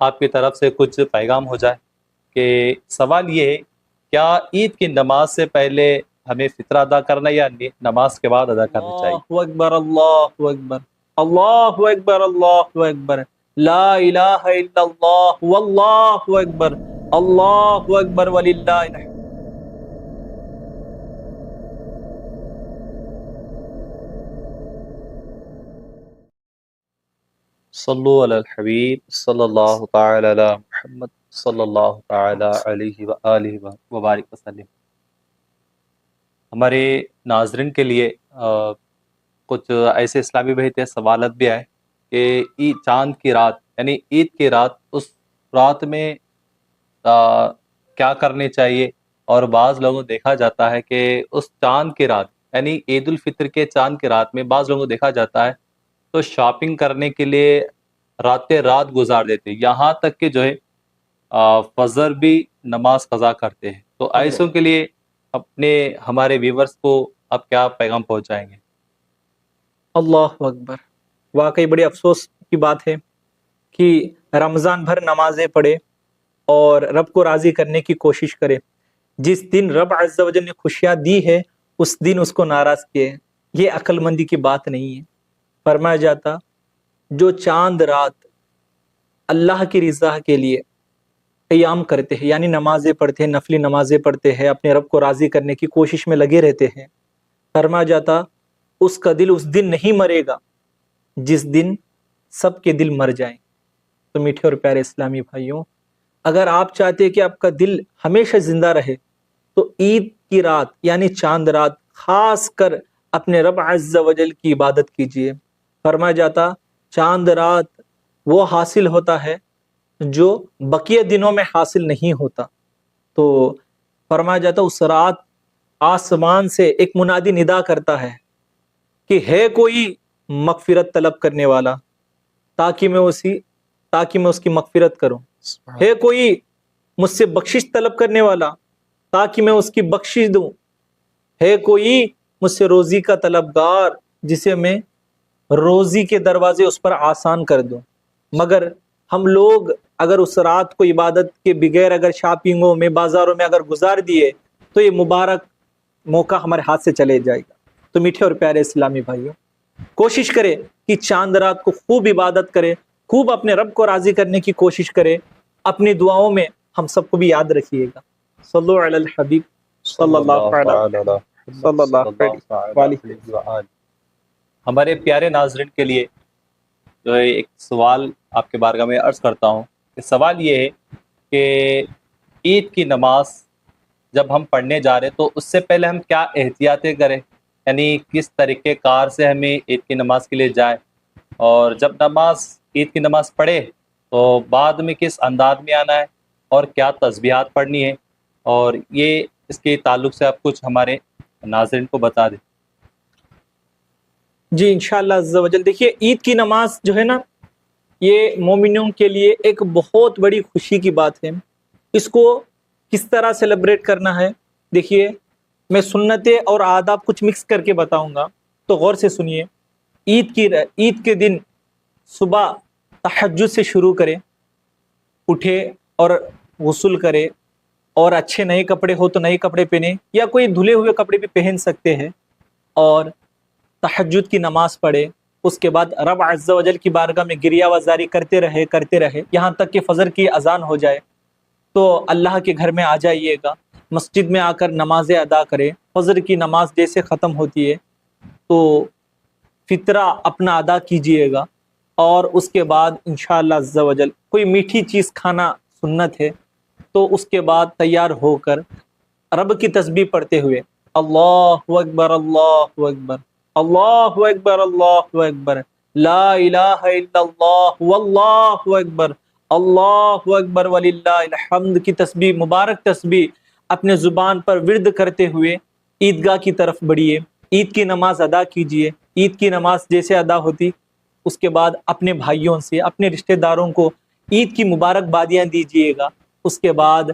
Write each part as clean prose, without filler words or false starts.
آپ کی طرف سے کچھ پیغام ہو جائے کہ سوال یہ ہے، کیا عید کی نماز سے پہلے ہمیں فطر ادا کرنا یا نماز کے بعد ادا کرنا چاہیے؟ اللہ اکبر، اللہ اکبر، اللہ اکبر، اللہ اکبر، لا الہ الا اللہ واللہ اکبر، اللہ اکبر وللہ الحمد۔ صلو علی الحبیب صلی اللہ تعالی علی محمد صلی اللہ تعالی علیہ وآلہ وبارک وسلم۔ ہمارے ناظرین کے لیے کچھ ایسے اسلامی بہت سوالات بھی آئے کہ چاند کی رات یعنی عید کی رات، اس رات میں کیا کرنے چاہیے، اور بعض لوگوں کو دیکھا جاتا ہے کہ اس چاند کی رات یعنی عید الفطر کے چاند کی رات میں بعض لوگوں کو دیکھا جاتا ہے تو شاپنگ کرنے کے لیے رات گزار دیتے، یہاں تک کہ جو ہے فجر بھی نماز قضا کرتے ہیں۔ تو ایسوں کے لیے ہمارے ویورز کو آپ کیا پیغام پہنچائیں گے؟ اللہ اکبر، واقعی بڑی افسوس کی بات ہے کہ رمضان بھر نمازیں پڑھے اور رب کو راضی کرنے کی کوشش کرے، جس دن رب عز و جل نے خوشیاں دی ہے اس دن اس کو ناراض کیے، یہ عقل مندی کی بات نہیں ہے۔ فرمایا جاتا جو چاند رات اللہ کی رضا کے لیے قیام کرتے ہیں، یعنی نمازیں پڑھتے ہیں، نفلی نمازیں پڑھتے ہیں، اپنے رب کو راضی کرنے کی کوشش میں لگے رہتے ہیں، فرمایا جاتا اس کا دل اس دن نہیں مرے گا جس دن سب کے دل مر جائیں۔ تو میٹھے اور پیارے اسلامی بھائیوں، اگر آپ چاہتے ہیں کہ آپ کا دل ہمیشہ زندہ رہے تو عید کی رات یعنی چاند رات خاص کر اپنے رب عز و جل کی عبادت کیجیے۔ فرمایا جاتا چاند رات وہ حاصل ہوتا ہے جو بقیہ دنوں میں حاصل نہیں ہوتا۔ تو فرمایا جاتا اس رات آسمان سے ایک منادی ندا کرتا ہے کہ ہے کوئی مغفرت طلب کرنے والا تاکہ میں اس کی مغفرت کروں، ہے کوئی مجھ سے بخشش طلب کرنے والا تاکہ میں اس کی بخشش دوں، ہے کوئی مجھ سے روزی کا طلبگار جسے میں روزی کے دروازے اس پر آسان کر دوں۔ مگر ہم لوگ اگر اس رات کو عبادت کے بغیر اگر شاپنگوں میں بازاروں میں اگر گزار دیے تو یہ مبارک موقع ہمارے ہاتھ سے چلے جائے گا۔ تو میٹھے اور پیارے اسلامی بھائیوں، کوشش کرے کہ چاند رات کو خوب عبادت کرے، خوب اپنے رب کو راضی کرنے کی کوشش کرے، اپنی دعاؤں میں ہم سب کو بھی یاد رکھیے گا۔ صلو علی الحبیب صلی اللہ علیہ وسلم۔ ہمارے پیارے ناظرین کے لیے جو ہے ایک سوال آپ کے بارگاہ میں عرض کرتا ہوں کہ سوال یہ ہے کہ عید کی نماز جب ہم پڑھنے جا رہے تو اس سے پہلے ہم کیا احتیاطیں کریں، یعنی کس طریقے کار سے ہمیں عید کی نماز کے لیے جائیں، اور جب عید کی نماز پڑھے تو بعد میں کس انداز میں آنا ہے اور کیا تسبیحات پڑھنی ہے، اور یہ اس کے تعلق سے آپ کچھ ہمارے ناظرین کو بتا دیں۔ جی انشاءاللہ عز و جل، دیکھیے عید کی نماز جو ہے نا یہ مومنوں کے لیے ایک بہت بڑی خوشی کی بات ہے۔ اس کو کس طرح سیلیبریٹ کرنا ہے، دیکھیے میں سنتیں اور آداب کچھ مکس کر کے بتاؤں گا، تو غور سے سنیے۔ عید کے دن صبح تہجد سے شروع کرے، اٹھے اور غسل کرے، اور اچھے نئے کپڑے ہو تو نئے کپڑے پہنے یا کوئی دھلے ہوئے کپڑے بھی پہن سکتے ہیں، اور تہجد کی نماز پڑھے۔ اس کے بعد رب عز و جل کی بارگاہ میں گریہ وزاری کرتے رہے یہاں تک کہ فجر کی اذان ہو جائے۔ تو اللہ کے گھر میں آ جائیے گا، مسجد میں آ کر نمازیں ادا کرے۔ فجر کی نماز جیسے ختم ہوتی ہے تو فطرہ اپنا ادا کیجئے گا، اور اس کے بعد انشاءاللہ عز و جل کوئی میٹھی چیز کھانا سنت ہے، تو اس کے بعد تیار ہو کر رب کی تسبیح پڑھتے ہوئے اللہ اکبر، اللہ اکبر، اللہ اکبر، اللہ اکبر، لا الہ الا اللہ واللہ اکبر، اللہ اکبر وللہ الحمد کی تسبیح، مبارک تسبیح اپنے زبان پر ورد کرتے ہوئے عیدگاہ کی طرف بڑھیے، عید کی نماز ادا کیجیے۔ عید کی نماز جیسے ادا ہوتی اس کے بعد اپنے بھائیوں سے، اپنے رشتہ داروں کو عید کی مبارکبادیاں دیجیے گا۔ اس کے بعد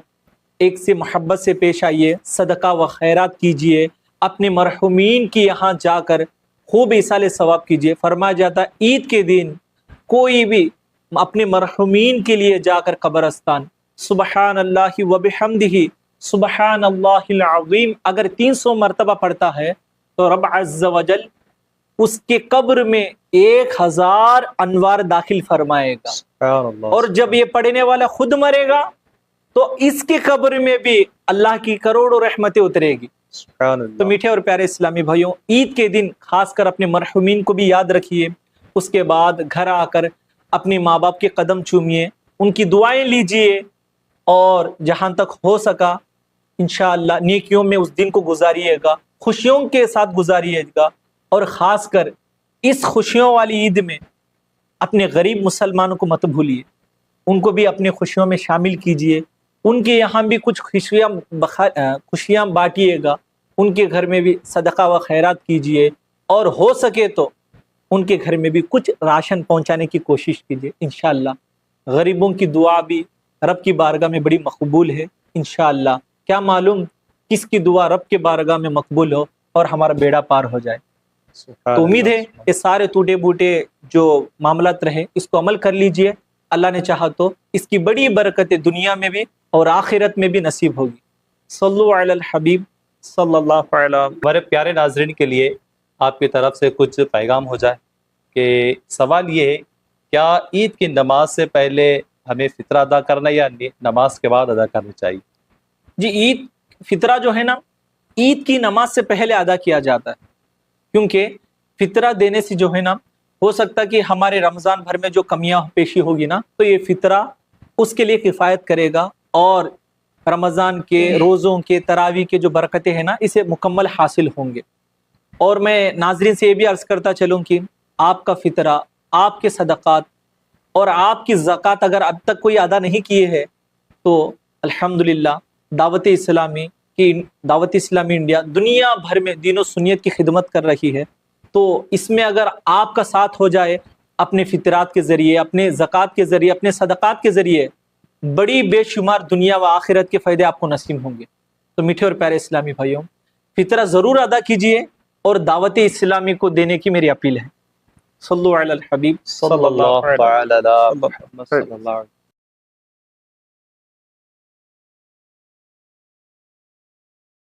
ایک سے محبت سے پیش آئیے، صدقہ و خیرات کیجیے، اپنے مرحومین کی یہاں جا کر خوب ایصال ثواب کیجیے۔ فرمایا جاتا عید کے دن کوئی بھی اپنے مرحومین کے لیے جا کر قبرستان سبحان اللہ و بحمدہ سبحان اللہ العظیم اگر 300 مرتبہ پڑھتا ہے تو رب عز و جل اس کے قبر میں 1000 انوار داخل فرمائے گا. سبحان اللہ. اور جب یہ پڑھنے والا خود مرے گا تو اس کے قبر میں بھی اللہ کی کروڑوں رحمتیں اترے گی. سبحان اللہ. تو میٹھے اور پیارے اسلامی بھائیوں، عید کے دن خاص کر اپنے مرحومین کو بھی یاد رکھیے. اس کے بعد گھر آ کر اپنے ماں باپ کے قدم چومیے، ان کی دعائیں لیجئے، اور جہاں تک ہو سکا انشاءاللہ نیکیوں میں اس دن کو گزاریے گا، خوشیوں کے ساتھ گزاریے گا. اور خاص کر اس خوشیوں والی عید میں اپنے غریب مسلمانوں کو مت بھولیے، ان کو بھی اپنے خوشیوں میں شامل کیجئے. ان کے یہاں بھی کچھ خوشیاں بانٹیے گا، ان کے گھر میں بھی صدقہ و خیرات کیجئے، اور ہو سکے تو ان کے گھر میں بھی کچھ راشن پہنچانے کی کوشش کیجئے. انشاءاللہ غریبوں کی دعا بھی رب کی بارگاہ میں بڑی مقبول ہے. انشاءاللہ کیا معلوم کس کی دعا رب کے بارگاہ میں مقبول ہو اور ہمارا بیڑا پار ہو جائے. تو امید ہے کہ سارے ٹوٹے بوٹے جو معاملات رہے اس کو عمل کر لیجئے. اللہ نے چاہا تو اس کی بڑی برکتیں دنیا میں بھی اور آخرت میں بھی نصیب ہوگی. صلو علی الحبیب صلی اللہ علیہ. ہمارے پیارے ناظرین کے لیے آپ کی طرف سے کچھ پیغام ہو جائے کہ سوال یہ ہے، کیا عید کی نماز سے پہلے ہمیں فطرہ ادا کرنا یا نماز کے بعد ادا کرنا چاہیے؟ جی، عید فطرہ جو ہے نا، عید کی نماز سے پہلے ادا کیا جاتا ہے، کیونکہ فطرہ دینے سے جو ہے نا ہو سکتا ہے کہ ہمارے رمضان بھر میں جو کمیاں پیشی ہوگی نا، تو یہ فطرہ اس کے لیے کفایت کرے گا، اور رمضان کے روزوں کے تراویح کے جو برکتیں ہیں نا اسے مکمل حاصل ہوں گے. اور میں ناظرین سے یہ بھی عرض کرتا چلوں کہ آپ کا فطرہ، آپ کے صدقات اور آپ کی زکوٰۃ اگر اب تک کوئی ادا نہیں کیے ہے تو الحمدللہ دعوت اسلامی انڈیا دنیا بھر میں دین و سنیت کی خدمت کر رہی ہے. تو اس میں اگر آپ کا ساتھ ہو جائے اپنے فطرات کے ذریعے، اپنے زکوٰۃ کے ذریعے، اپنے صدقات کے ذریعے، بڑی بے شمار دنیا و آخرت کے فائدے آپ کو نصیب ہوں گے. تو میٹھے اور پیارے اسلامی بھائیوں، فطرہ ضرور ادا کیجئے اور دعوت اسلامی کو دینے کی میری اپیل ہے. صلو علی الحبیب صلی اللہ علیہ وسلم.